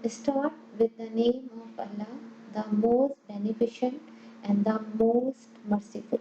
Start with the name of Allah, the most beneficent and the most merciful.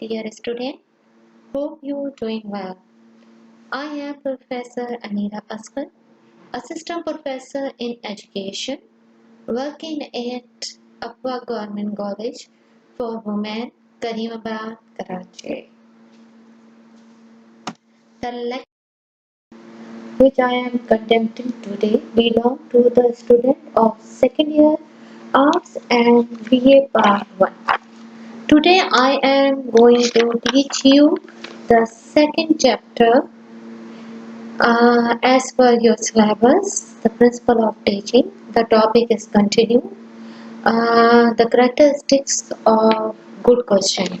dear student, hope you doing well. I am Professor Anira Asghar, Assistant Professor in Education, working at Upper Government College for Women, Karimabad, Karachi. The lecture which I am conducting today belong to the student of second year Arts and BA Part 1. Today I am going to teach you the second chapter as per your syllabus, the principle of teaching. The topic is continue. The characteristics of good question.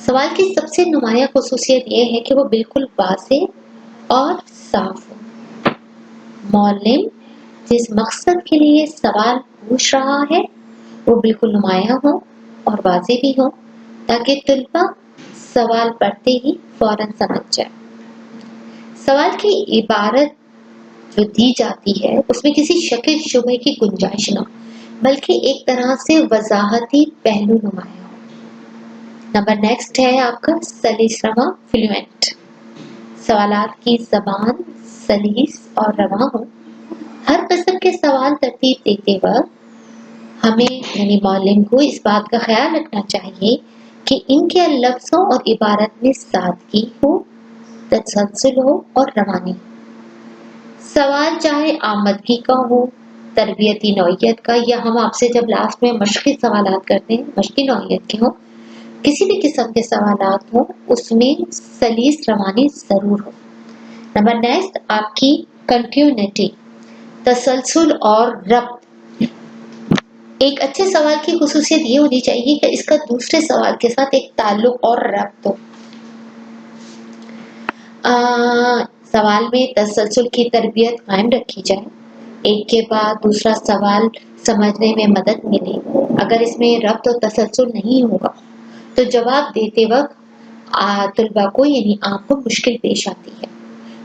سوال کی سب سے نمایاں خصوصیت یہ ہے کہ وہ بالکل واضح اور صاف ہو۔ معلم جس مقصد کے لیے سوال پوچھ رہا ہے وہ بالکل نمایاں ہو اور واضح بھی ہو تاکہ طلبہ سوال پڑھتے ہی فوراً سمجھ جائے۔ سوال کی عبارت جو دی جاتی ہے اس میں کسی شک شبہ کی گنجائش نہ ہو بلکہ ایک طرح سے وضاحتی پہلو نمایاں ہو۔ نمبر نیکسٹ ہے آپ کا سلیس رواں فلوئنٹ۔ سوالات کی زبان سلیس اور رواں ہو۔ ہر قسم کے سوال ترتیب دیتے وقت ہمیں یعنی معلم کو اس بات کا خیال رکھنا چاہیے کہ ان کے لفظوں اور عبارت میں سادگی ہو، تسلسل ہو اور روانی۔ سوال چاہے آمدگی کا ہو، تربیتی نوعیت کا، یا ہم آپ سے جب لاسٹ میں مشقی سوالات کرتے ہیں مشقی نوعیت کے ہوں، کسی بھی قسم کے سوالات ہوں اس میں سلیس روانی ضرور ہو۔ نمبر نیکسٹ آپ کی کنٹینیوٹی، تسلسل اور ربط۔ ایک اچھے سوال کی خصوصیت یہ ہونی چاہیے کہ اس کا دوسرے سوال کے ساتھ ایک تعلق اور ربط ہو۔ سوال میں تسلسل کی تربیت قائم رکھی جائے، ایک کے بعد دوسرا سوال سمجھنے میں مدد ملے۔ اگر اس میں ربط اور تسلسل نہیں ہوگا تو جواب دیتے وقت طلباء کو یعنی آپ کو مشکل پیش آتی ہے۔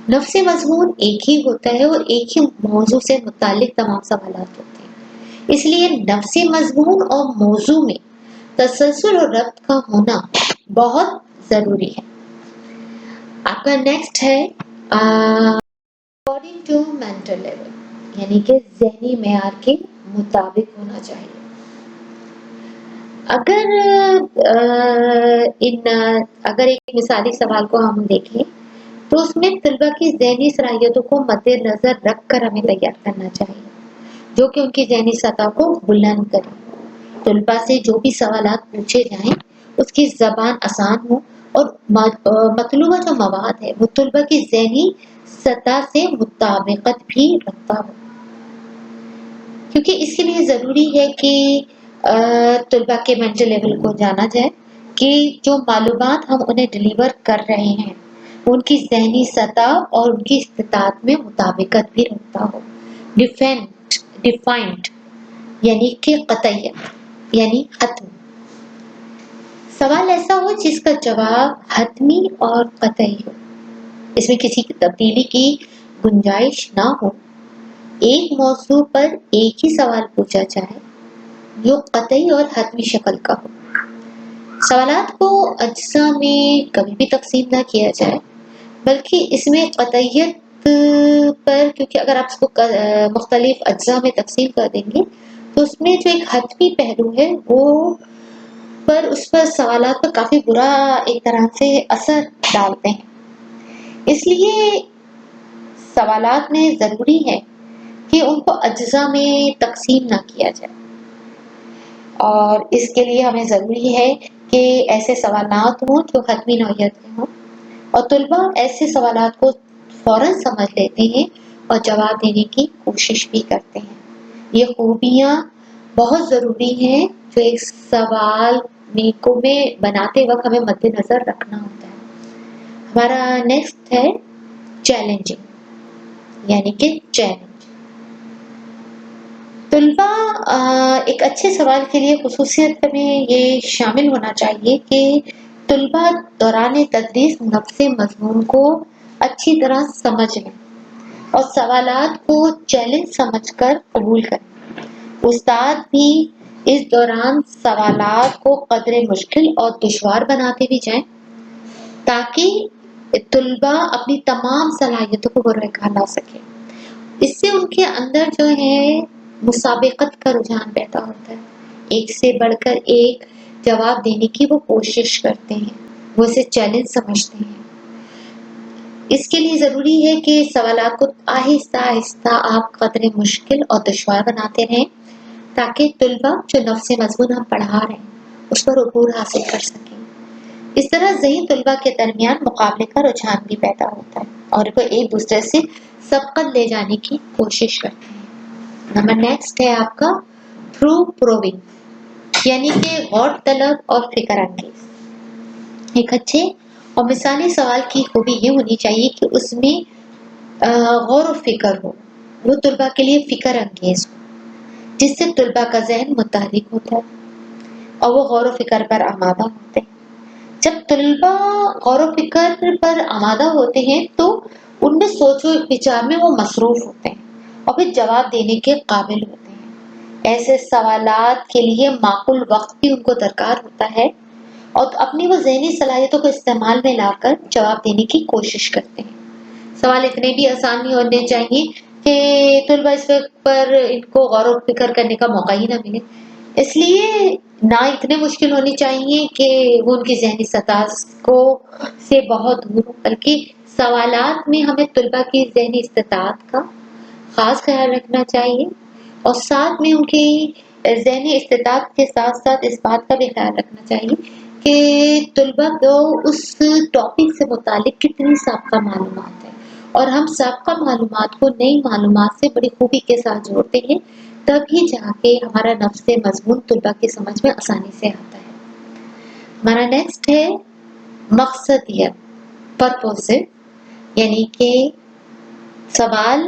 نفس مضمون ایک ہی ہوتا ہے اور ایک ہی موضوع سے متعلق تمام سوالات ہوتے ہیں، اس لیے نفس مضمون اور موضوع میں تسلسل اور ربط کا ہونا بہت ضروری ہے۔ آپ کا نیکسٹ ہے اکارڈنگ ٹو مینٹل لیول، یعنی کہ ذہنی معیار کے مطابق ہونا چاہیے۔ اگر ایک مثالی سوال کو ہم دیکھیں تو اس میں طلباء کی ذہنی صلاحیتوں کو مد نظر رکھ کر ہمیں تیار کرنا چاہیے جو کہ ان کی ذہنی سطح کو بلند کرے۔ طلباء سے جو بھی سوالات پوچھے جائیں اس کی زبان آسان ہو اور مطلوبہ جو مواد ہے وہ طلباء کی ذہنی سطح سے مطابقت بھی رکھتا ہو، کیونکہ اس کے لیے ضروری ہے کہ طلباء کے مینٹل لیول کو جانا جائے کہ جو معلومات ہم انہیں ڈلیور کر رہے ہیں ان کی ذہنی سطح اور ان کی استطاعت میں مطابقت بھی رکھتا ہو۔ ڈیفائنڈ یعنی کہ قطعیت یعنی حتم۔ سوال ایسا ہو جس کا جواب حتمی اور قطعی ہو، اس میں کسی کی تبدیلی کی گنجائش نہ ہو۔ ایک موضوع پر ایک ہی سوال پوچھا جائے جو قطعی اور حتمی شکل کا ہو۔ سوالات کو اجزاء میں کبھی بھی تقسیم نہ کیا جائے بلکہ اس میں قطعیت پر، کیونکہ اگر آپ اس کو مختلف اجزاء میں تقسیم کر دیں گے تو اس میں جو ایک حتمی پہلو ہے وہ اس پر سوالات پر کافی برا ایک طرح سے اثر ڈالتے ہیں۔ اس لیے سوالات میں ضروری ہے کہ ان کو اجزاء میں تقسیم نہ کیا جائے، اور اس کے لیے ہمیں ضروری ہے کہ ایسے سوالات ہوں جو حتمی نوعیت کے ہوں اور طلباء ایسے سوالات کو فوراً سمجھ لیتے ہیں اور جواب دینے کی کوشش بھی کرتے ہیں۔ یہ خوبیاں بہت ضروری ہیں جو ایک سوال کو میں بناتے وقت ہمیں مد نظر رکھنا ہوتا ہے۔ ہمارا نیکسٹ ہے چیلنجنگ یعنی کہ چیلنج۔ طلباء ایک اچھے سوال کے لیے خصوصیت میں یہ شامل ہونا چاہیے کہ طلباء دوران تدریس نفس مضمون کو اچھی طرح سمجھ لیں اور سوالات کو چیلنج سمجھ کر قبول کریں۔ استاد بھی اس دوران سوالات کو قدر مشکل اور دشوار بناتے بھی جائیں تاکہ طلباء اپنی تمام صلاحیتوں کو بروئے کار لا سکیں۔ اس سے ان کے اندر جو ہے مسابقت کا رجحان پیدا ہوتا ہے، ایک سے بڑھ کر ایک جواب دینے کی وہ کوشش کرتے ہیں، وہ اسے چیلنج سمجھتے ہیں۔ اس کے لیے ضروری ہے کہ سوالات کو آہستہ آہستہ آپ قدر مشکل اور دشوار بناتے رہیں تاکہ طلباء جو نفس مضمون ہم پڑھا رہے ہیں اس پر عبور حاصل کر سکیں۔ اس طرح ذہین طلباء کے درمیان مقابلے کا رجحان بھی پیدا ہوتا ہے اور وہ ایک دوسرے سے سبقت لے جانے کی کوشش کرتے ہیں۔ نمبر نیکسٹ ہے آپ کا تھرو پروونگ یعنی کہ غور طلب اور فکر انگیز۔ ایک اچھے اور مثالی سوال کی خوبی یہ ہونی چاہیے کہ اس میں غور و فکر ہو، وہ طلباء کے لیے فکر انگیز ہو، جس سے طلباء کا ذہن متحرک ہوتا ہے اور وہ غور و فکر پر آمادہ ہوتے ہیں۔ جب طلباء غور و فکر پر آمادہ ہوتے ہیں تو ان میں سوچ و بچار میں وہ مصروف ہوتے ہیں اور پھر جواب دینے کے قابل ہوتے ہیں۔ ایسے سوالات کے لیے معقول وقت بھی ان کو درکار ہوتا ہے اور اپنی وہ ذہنی صلاحیتوں کو استعمال میں لا کر جواب دینے کی کوشش کرتے ہیں۔ سوال اتنے بھی آسان نہیں ہونے چاہیے کہ طلباء اس پر ان کو غور و فکر کرنے کا موقع ہی نہ ملے، اس لیے نہ اتنے مشکل ہونی چاہیے کہ وہ ان کی ذہنی سطح سے بہت دور ہو، بلکہ سوالات میں ہمیں طلباء کی ذہنی استطاعت کا خاص خیال رکھنا چاہیے اور ساتھ میں ان کی ذہنی استطاعت کے ساتھ ساتھ اس بات کا بھی خیال رکھنا چاہیے کہ طلباء کو اس ٹاپک سے متعلق کتنی سابقہ معلومات ہے، اور ہم سابقہ معلومات کو نئی معلومات سے بڑی خوبی کے ساتھ جوڑتے ہیں، تبھی جا کے ہمارا نفس مضمون طلباء کی سمجھ میں آسانی سے آتا ہے۔ ہمارا نیکسٹ ہے مقصدیت، پرپوزو، یعنی کہ سوال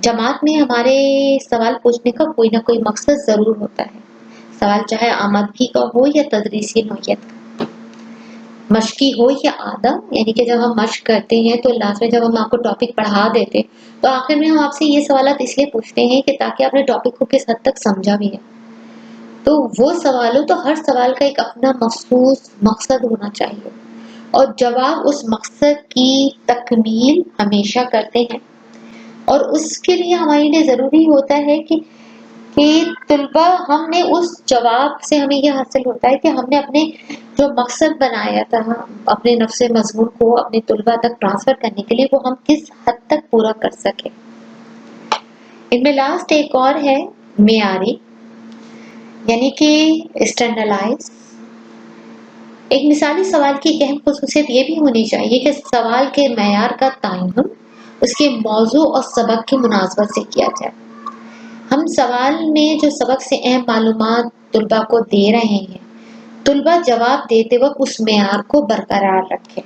جماعت میں ہمارے سوال پوچھنے کا کوئی نہ کوئی مقصد ضرور ہوتا ہے، سوال چاہے آمدگی کا ہو یا تدریسی نوعیت کا، مشقی ہو یا آدھا، یعنی کہ جب ہم مشق کرتے ہیں تو لاسٹ میں جب ہم آپ کو ٹاپک پڑھا دیتے تو آخر میں ہم آپ سے یہ سوالات اس لیے پوچھتے ہیں کہ تاکہ آپ نے ٹاپک کو کس حد تک سمجھا بھی ہے۔ تو وہ سوال ہو تو ہر سوال کا ایک اپنا مخصوص مقصد ہونا چاہیے اور جواب اس مقصد کی تکمیل ہمیشہ کرتے ہیں، اور اس کے لیے ہمارے لیے ضروری ہوتا ہے کہ طلباء ہم نے اس جواب سے ہمیں یہ حاصل ہوتا ہے کہ ہم نے اپنے جو مقصد بنایا تھا اپنے نفس مضمون کو اپنے طلباء تک ٹرانسفر کرنے کے لیے وہ ہم کس حد تک پورا کر سکیں۔ ان میں لاسٹ ایک اور ہے معیاری، یعنی کہ اسٹینڈرڈائز۔ ایک مثالی سوال کی اہم خصوصیت یہ بھی ہونی چاہیے کہ سوال کے معیار کا تعین اس کے موضوع اور سبق کی مناسبت سے کیا جائے۔ ہم سوال میں جو سبق سے اہم معلومات طلباء کو دے رہے ہیں، طلباء جواب دیتے وقت اس معیار کو برقرار رکھیں۔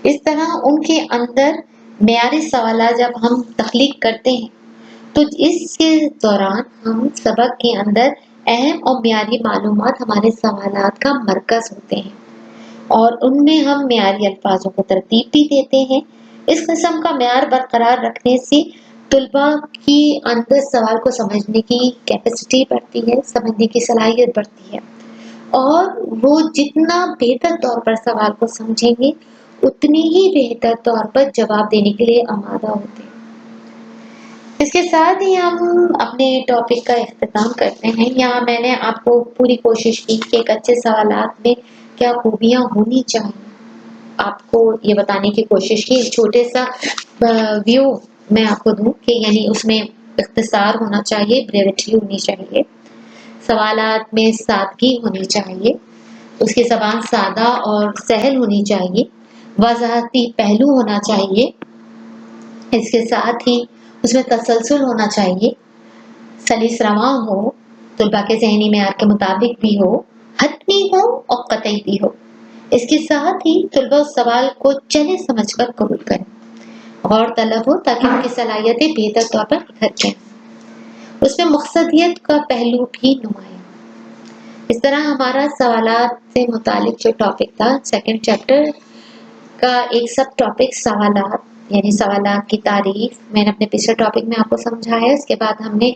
اس طرح ان کے اندر معیاری سوالات جب ہم تخلیق کرتے ہیں تو اس کے دوران ہم سبق کے اندر اہم اور معیاری معلومات ہمارے سوالات کا مرکز ہوتے ہیں اور ان میں ہم معیاری الفاظوں کو ترتیب بھی دیتے ہیں۔ اس قسم کا معیار برقرار رکھنے سے طلباء کی اندر سوال کو سمجھنے کی کیپیسٹی بڑھتی ہے، سمجھنے کی صلاحیت بڑھتی ہے، اور وہ جتنا بہتر طور پر سوال کو سمجھیں گے اتنی ہی بہتر طور پر جواب دینے کے لیے آمادہ ہوتے ہیں۔ اس کے ساتھ ہی ہم اپنے ٹاپک کا اختتام کرتے ہیں۔ یہاں میں نے آپ کو پوری کوشش کی کہ ایک اچھے سوالات میں کیا خوبیاں ہونی چاہیے، آپ کو یہ بتانے کی کوشش کی۔ چھوٹے سا ویو میں آپ کو دوں کہ یعنی اس میں اختصار ہونا چاہیے، بریوٹی ہونی چاہیے، سوالات میں سادگی ہونی چاہیے، اس کی زبان سادہ اور سہل ہونی چاہیے، وضاحتی پہلو ہونا چاہیے، اس کے ساتھ ہی اس میں تسلسل ہونا چاہیے، سلیس رواں ہو، طلباء کے ذہنی معیار کے مطابق بھی ہو، حتمی ہو اور قطعی بھی ہو۔ اس کے ساتھ ہی طلباء اس سوال کو چلے سمجھ کر قبول کریں، غور طلب ہو تاکہ ان کی صلاحیتیں بہتر طور پر نکھر جائیں۔ اس میں مقصدیت کا پہلو بھی نمایاں۔ اس طرح ہمارا سوالات سے متعلق جو ٹاپک تھا، سیکنڈ چیپٹر کا ایک سب ٹاپک سوالات، یعنی سوالات کی تعریف میں نے اپنے پچھلے ٹاپک میں آپ کو سمجھایا۔ اس کے بعد ہم نے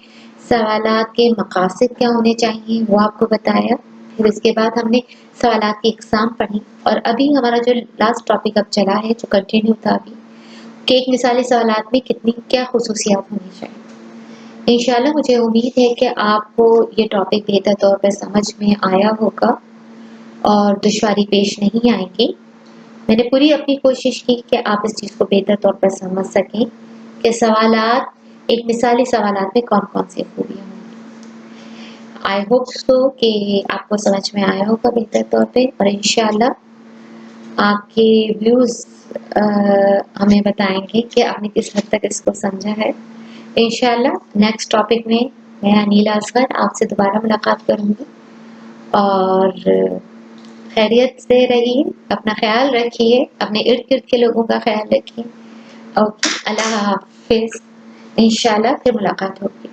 سوالات کے مقاصد کیا ہونے چاہیے وہ آپ کو بتایا، پھر اس کے بعد ہم نے سوالات کی اقسام پڑھی، اور ابھی ہمارا جو لاسٹ ٹاپک اب چلا ہے جو کنٹینیو تھا ابھی کہ ایک مثالی سوالات میں کتنی کیا خصوصیات ہونی چاہیے۔ انشاءاللہ مجھے امید ہے کہ آپ کو یہ ٹاپک بہتر طور پر سمجھ میں آیا ہوگا اور دشواری پیش نہیں آئے گی۔ میں نے پوری اپنی کوشش کی کہ آپ اس چیز کو بہتر طور پر سمجھ سکیں کہ سوالات ایک مثالی سوالات میں کون کون سی خوبیاں ہوں گی۔ آئی ہوپ سو کہ آپ کو سمجھ میں آیا ہوگا بہتر طور پہ، اور انشاءاللہ آپ کے ویوز ہمیں بتائیں گے کہ آپ نے کس حد تک اس کو سمجھا ہے۔ انشاءاللہ نیکسٹ ٹاپک میں انیلا اصغر آپ سے دوبارہ ملاقات کروں گی، اور خیریت سے رہیے، اپنا خیال رکھیے، اپنے ارد گرد کے لوگوں کا خیال رکھیے. اوکے، اللہ حافظ. انشاءاللہ پھر ملاقات ہوگی.